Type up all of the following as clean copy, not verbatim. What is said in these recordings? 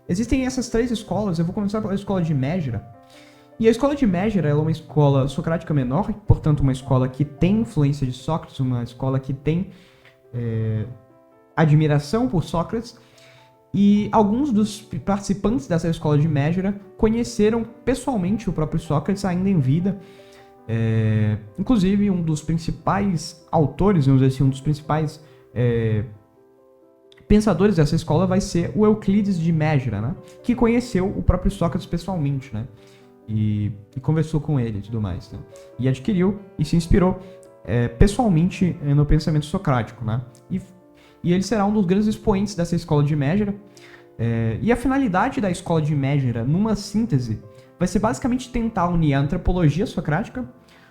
existem essas três escolas. Eu vou começar pela escola de Mégira. E a escola de Mégira ela é uma escola socrática menor, portanto uma escola que tem influência de Sócrates, uma escola que tem admiração por Sócrates. E alguns dos participantes dessa escola de Mégira conheceram pessoalmente o próprio Sócrates ainda em vida. Inclusive, um dos principais autores, vamos dizer assim, um dos principais pensadores dessa escola vai ser o Euclides de Mégira, né? Que conheceu o próprio Sócrates pessoalmente, né? E conversou com ele e tudo mais, né? E adquiriu e se inspirou pessoalmente no pensamento socrático, né? E ele será um dos grandes expoentes dessa escola de Mégira. E a finalidade da escola de Mégira, numa síntese, vai ser basicamente tentar unir a antropologia socrática,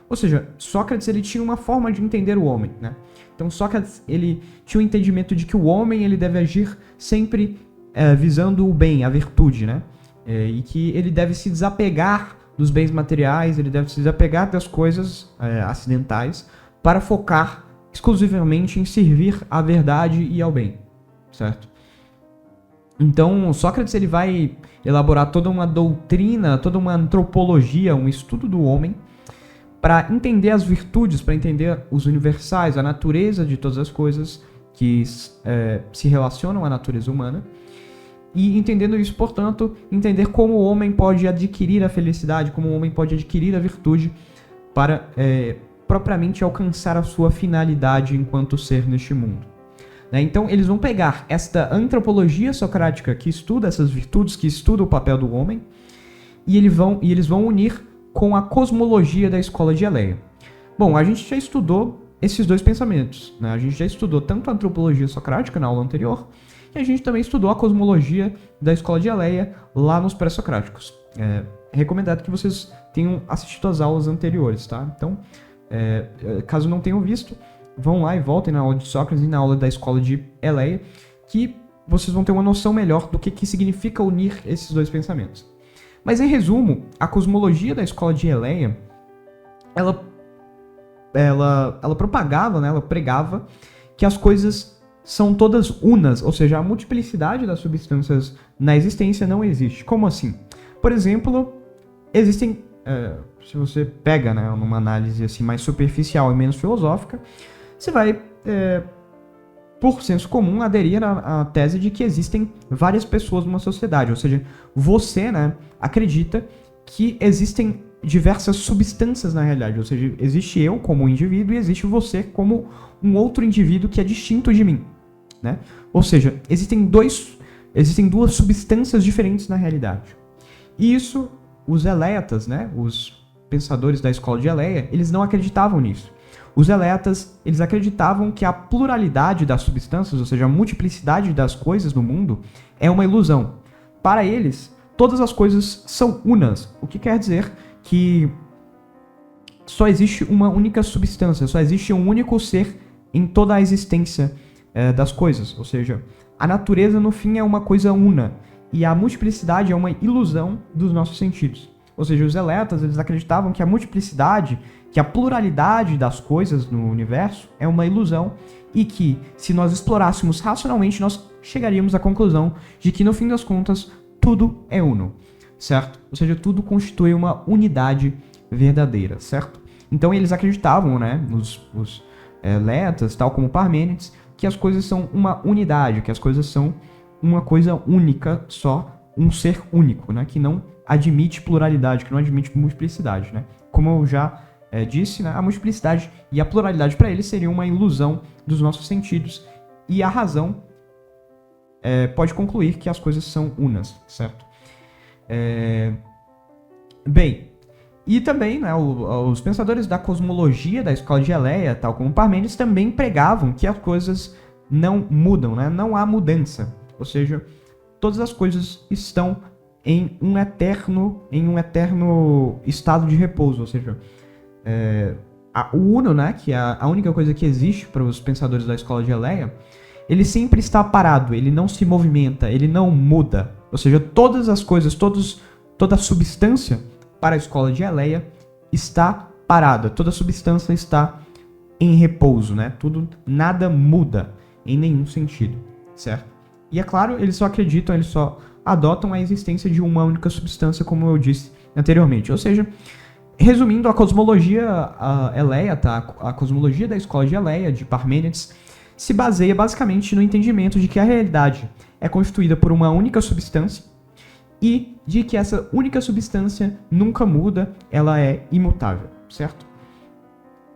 ou seja, Sócrates ele tinha uma forma de entender o homem, né? Então Sócrates ele tinha o entendimento de que o homem ele deve agir sempre visando o bem, a virtude, né? E que ele deve se desapegar dos bens materiais, ele deve se desapegar das coisas acidentais para focar exclusivamente em servir à verdade e ao bem, certo? Então, Sócrates ele vai elaborar toda uma doutrina, toda uma antropologia, um estudo do homem, para entender as virtudes, para entender os universais, a natureza de todas as coisas que se relacionam à natureza humana. E entendendo isso, portanto, entender como o homem pode adquirir a felicidade, como o homem pode adquirir a virtude para propriamente alcançar a sua finalidade enquanto ser neste mundo. Então, eles vão pegar esta antropologia socrática que estuda essas virtudes, que estuda o papel do homem, e eles vão unir com a cosmologia da escola de Eleia. Bom, a gente já estudou esses dois pensamentos, né? A gente já estudou tanto a antropologia socrática na aula anterior, e a gente também estudou a cosmologia da escola de Eleia lá nos pré-socráticos. Recomendado que vocês tenham assistido às aulas anteriores, tá? Então, caso não tenham visto, vão lá e voltem na aula de Sócrates e na aula da escola de Eleia, que vocês vão ter uma noção melhor do que significa unir esses dois pensamentos. Mas, em resumo, a cosmologia da escola de Eleia, ela propagava, né, ela pregava que as coisas são todas unas, ou seja, a multiplicidade das substâncias na existência não existe. Como assim? Por exemplo, existem, se você pega, né, numa análise assim, mais superficial e menos filosófica, você vai, por senso comum, aderir à tese de que existem várias pessoas numa sociedade. Ou seja, você, né, acredita que existem diversas substâncias na realidade. Ou seja, existe eu como um indivíduo e existe você como um outro indivíduo que é distinto de mim, né? Ou seja, existem duas substâncias diferentes na realidade. E isso, os eletas, né, os pensadores da escola de Eleia, eles não acreditavam nisso. Os eletas, eles acreditavam que a pluralidade das substâncias, ou seja, a multiplicidade das coisas no mundo, é uma ilusão. Para eles, todas as coisas são unas, o que quer dizer que só existe uma única substância, só existe um único ser em toda a existência das coisas. Ou seja, a natureza, no fim, é uma coisa una, e a multiplicidade é uma ilusão dos nossos sentidos. Ou seja, os eletas, eles acreditavam que a multiplicidade, que a pluralidade das coisas no universo é uma ilusão e que, se nós explorássemos racionalmente, nós chegaríamos à conclusão de que, no fim das contas, tudo é uno, certo? Ou seja, tudo constitui uma unidade verdadeira, certo? Então, eles acreditavam, né, os eletas, tal como Parmênides, que as coisas são uma unidade, que as coisas são uma coisa única, só um ser único, né, que não admite pluralidade, que não admite multiplicidade, né? Como eu já disse, né, a multiplicidade e a pluralidade para eles seriam uma ilusão dos nossos sentidos, e a razão pode concluir que as coisas são unas, certo? Bem, e também, né, os pensadores da cosmologia da escola de Eleia, tal como Parmênides, também pregavam que as coisas não mudam, né? Não há mudança, ou seja, todas as coisas estão em um eterno estado de repouso, ou seja, o uno, né, que é a única coisa que existe para os pensadores da escola de Eleia, ele sempre está parado, ele não se movimenta, ele não muda. Ou seja, todas as coisas, toda a substância para a escola de Eleia está parada, toda a substância está em repouso, né? Nada muda em nenhum sentido, certo? E é claro, eles só acreditam, eles só adotam a existência de uma única substância, como eu disse anteriormente. Ou seja, resumindo, a cosmologia eleia, tá? A cosmologia da escola de Eleia, de Parmênides, se baseia basicamente no entendimento de que a realidade é constituída por uma única substância e de que essa única substância nunca muda, ela é imutável, certo?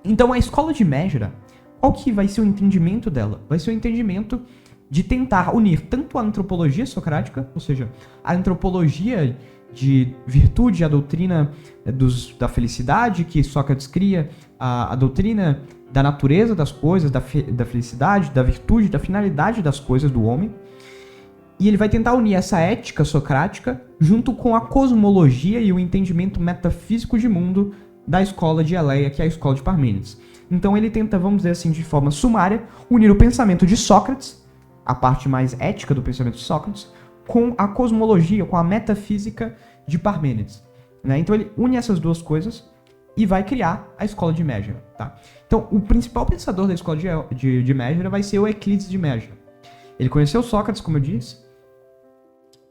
Então a escola de Mégera, qual que vai ser o entendimento dela? Vai ser o entendimento de tentar unir tanto a antropologia socrática, ou seja, a antropologia de virtude, a doutrina da felicidade que Sócrates cria, a doutrina da natureza das coisas, da felicidade, da virtude, da finalidade das coisas do homem. E ele vai tentar unir essa ética socrática junto com a cosmologia e o entendimento metafísico de mundo da escola de Eleia, que é a escola de Parmênides. Então ele tenta, vamos dizer assim, de forma sumária, unir o pensamento de Sócrates, a parte mais ética do pensamento de Sócrates, com a cosmologia, com a metafísica de Parmênides. Né? Então ele une essas duas coisas e vai criar a escola de Mégera. Tá? Então o principal pensador da escola de Mégera vai ser o Euclides de Mégera. Ele conheceu Sócrates, como eu disse,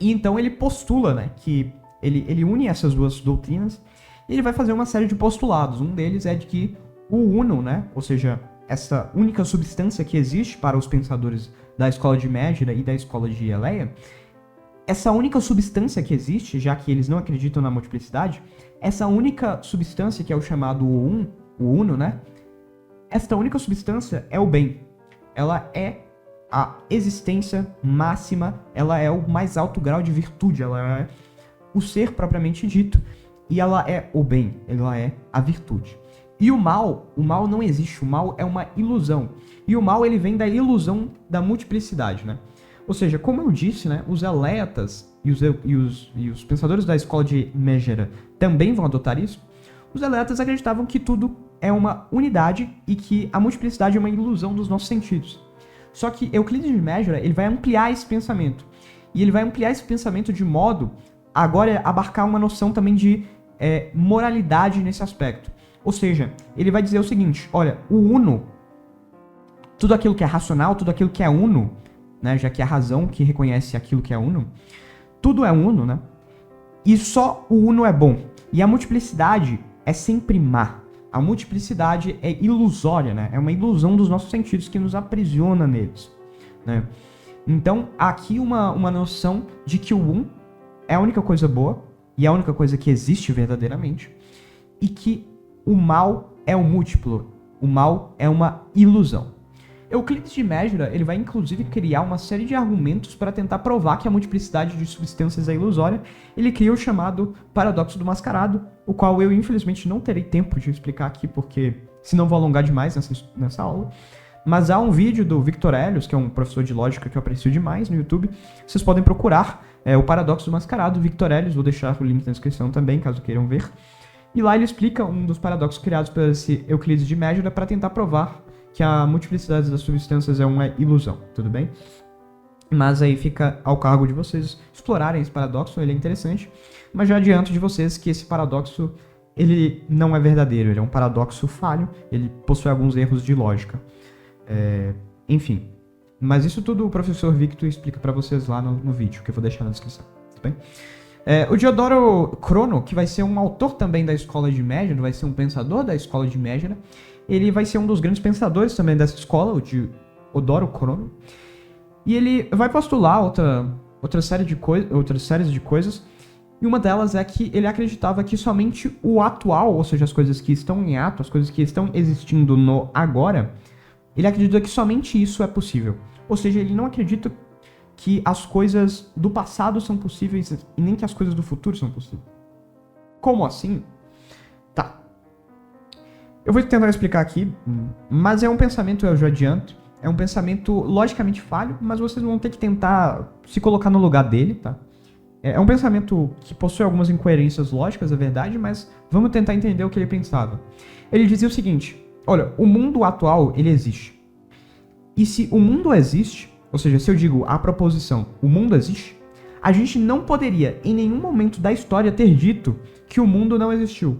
e então ele postula, né, que ele une essas duas doutrinas e ele vai fazer uma série de postulados. Um deles é de que o uno, né, ou seja, essa única substância que existe para os pensadores da escola de Mégera e da escola de Eleia, essa única substância que existe, já que eles não acreditam na multiplicidade, essa única substância que é o chamado o uno, né, esta única substância é o bem. Ela é a existência máxima, ela é o mais alto grau de virtude, ela é o ser propriamente dito, e ela é o bem, ela é a virtude. E o mal não existe, o mal é uma ilusão. E o mal, ele vem da ilusão da multiplicidade, né? Ou seja, como eu disse, né, os eletas e os pensadores da escola de Mégera também vão adotar isso. Os eletas acreditavam que tudo é uma unidade e que a multiplicidade é uma ilusão dos nossos sentidos. Só que Euclides de Mégera, ele vai ampliar esse pensamento. E ele vai ampliar esse pensamento de modo a agora abarcar uma noção também de moralidade nesse aspecto. Ou seja, ele vai dizer o seguinte, olha, o uno, tudo aquilo que é racional, tudo aquilo que é uno, né, já que é a razão que reconhece aquilo que é uno, tudo é uno, né? E só o uno é bom. E a multiplicidade é sempre má. A multiplicidade é ilusória, né? É uma ilusão dos nossos sentidos que nos aprisiona neles, né? Então, aqui uma noção de que o um é a única coisa boa e é a única coisa que existe verdadeiramente e que o mal é o múltiplo, o mal é uma ilusão. Euclides de Mégera, ele vai inclusive criar uma série de argumentos para tentar provar que a multiplicidade de substâncias é ilusória. Ele cria o chamado paradoxo do mascarado, o qual eu infelizmente não terei tempo de explicar aqui, porque senão vou alongar demais nessa aula. Mas há um vídeo do Victor Helios, que é um professor de lógica que eu aprecio demais no YouTube. Vocês podem procurar o paradoxo do mascarado, Victor Helios, vou deixar o link na descrição também, caso queiram ver. E lá ele explica um dos paradoxos criados por esse Euclides de Mégera para tentar provar que a multiplicidade das substâncias é uma ilusão, tudo bem? Mas aí fica ao cargo de vocês explorarem esse paradoxo, ele é interessante, mas já adianto de vocês que esse paradoxo, ele não é verdadeiro, ele é um paradoxo falho, ele possui alguns erros de lógica. Enfim, mas isso tudo o professor Victor explica para vocês lá no vídeo, que eu vou deixar na descrição, tudo bem? O Diodoro Crono, que vai ser um autor também da escola de Mégera, vai ser um pensador da escola de Mégera, ele vai ser um dos grandes pensadores também dessa escola, o Diodoro Crono, e ele vai postular outras séries de coisas, e uma delas é que ele acreditava que somente o atual, ou seja, as coisas que estão em ato, as coisas que estão existindo no agora, ele acredita que somente isso é possível. Ou seja, ele não acredita que as coisas do passado são possíveis e nem que as coisas do futuro são possíveis. Como assim? Tá. Eu vou tentar explicar aqui, mas é um pensamento, eu já adianto, é um pensamento logicamente falho, mas vocês vão ter que tentar se colocar no lugar dele, tá? É um pensamento que possui algumas incoerências lógicas, é verdade, mas vamos tentar entender o que ele pensava. Ele dizia o seguinte, olha, o mundo atual, ele existe. E se o mundo existe, ou seja, se eu digo a proposição, o mundo existe, a gente não poderia, em nenhum momento da história, ter dito que o mundo não existiu.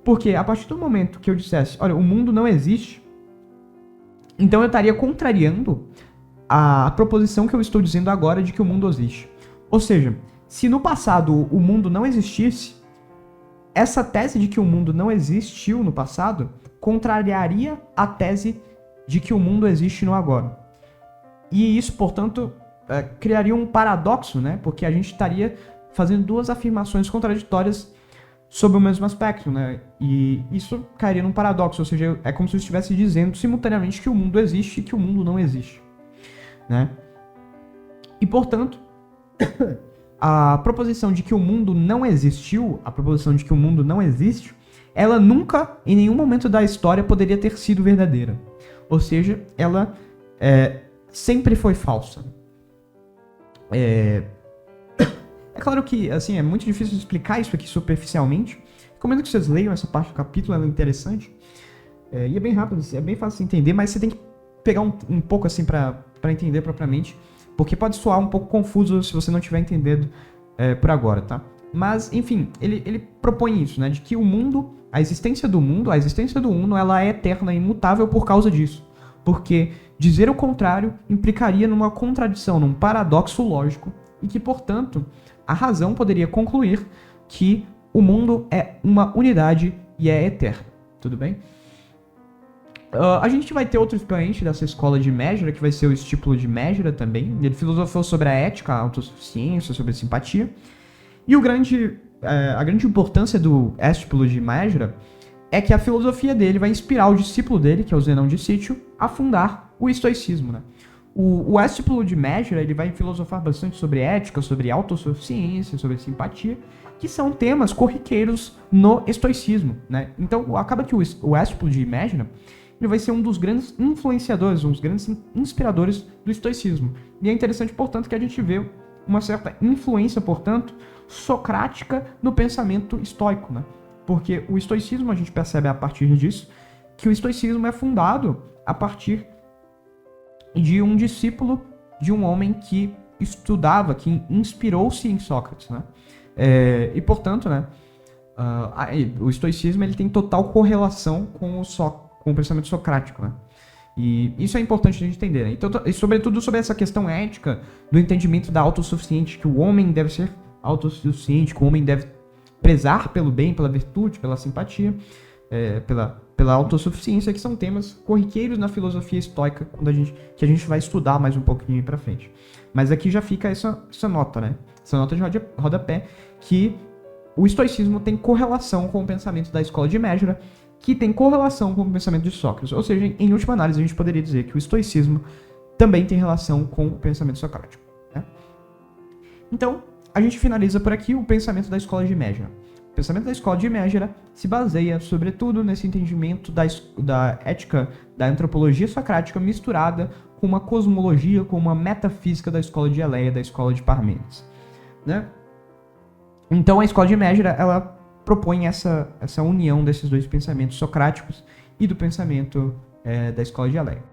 Porque a partir do momento que eu dissesse, olha, o mundo não existe, então eu estaria contrariando a proposição que eu estou dizendo agora de que o mundo existe. Ou seja, se no passado o mundo não existisse, essa tese de que o mundo não existiu no passado contrariaria a tese de que o mundo existe no agora. E isso, portanto, criaria um paradoxo, né? Porque a gente estaria fazendo duas afirmações contraditórias sobre o mesmo aspecto, né? E isso cairia num paradoxo, ou seja, é como se eu estivesse dizendo simultaneamente que o mundo existe e que o mundo não existe, né? E, portanto, a proposição de que o mundo não existiu, a proposição de que o mundo não existe, ela nunca, em nenhum momento da história, poderia ter sido verdadeira. Ou seja, ela sempre foi falsa. É claro que, assim, é muito difícil explicar isso aqui superficialmente. Recomendo que vocês leiam essa parte do capítulo, ela é interessante. E é bem rápido, é bem fácil de entender, mas você tem que pegar um pouco, assim, pra entender propriamente, porque pode soar um pouco confuso se você não estiver entendendo por agora, tá? Mas, enfim, ele propõe isso, né? De que o mundo, a existência do Uno, ela é eterna e imutável por causa disso. Porque dizer o contrário implicaria numa contradição, num paradoxo lógico, e que, portanto, a razão poderia concluir que o mundo é uma unidade e é eterno. Tudo bem? A gente vai ter outro expoente dessa escola de Mégera, que vai ser o Estípulo de Mégera também. Ele filosofou sobre a ética, a autossuficiência, sobre a simpatia. E a grande importância do Estípulo de Mégera é que a filosofia dele vai inspirar o discípulo dele, que é o Zenão de Cítio, a fundar o estoicismo, né? O Estípulo de Mégera, ele vai filosofar bastante sobre ética, sobre autossuficiência, sobre simpatia, que são temas corriqueiros no estoicismo, né? Então, acaba que o Estípulo de Mégera, ele vai ser um dos grandes influenciadores, um dos grandes inspiradores do estoicismo. E é interessante, portanto, que a gente vê uma certa influência, portanto, socrática no pensamento estoico, né? Porque o estoicismo, a gente percebe a partir disso, que o estoicismo é fundado a partir de um discípulo de um homem que estudava, que inspirou-se em Sócrates, né? E, portanto, né, o estoicismo ele tem total correlação com o pensamento socrático, né? E isso é importante a gente entender, né? Então, e sobretudo sobre essa questão ética do entendimento da autossuficiência, que o homem deve ser autossuficiente, que o homem deve prezar pelo bem, pela virtude, pela simpatia, pela autossuficiência, que são temas corriqueiros na filosofia estoica, que a gente vai estudar mais um pouquinho pra frente. Mas aqui já fica essa nota, né? Essa nota de rodapé, que o estoicismo tem correlação com o pensamento da escola de Mégera, que tem correlação com o pensamento de Sócrates. Ou seja, em última análise, a gente poderia dizer que o estoicismo também tem relação com o pensamento socrático, né? Então, a gente finaliza por aqui o pensamento da escola de Mégera. O pensamento da escola de Mégera se baseia, sobretudo, nesse entendimento da ética, da antropologia socrática misturada com uma cosmologia, com uma metafísica da escola de Eleia, da escola de Parmênides, né? Então, a escola de Mégera, ela propõe essa união desses dois pensamentos socráticos e do pensamento da escola de Eleia.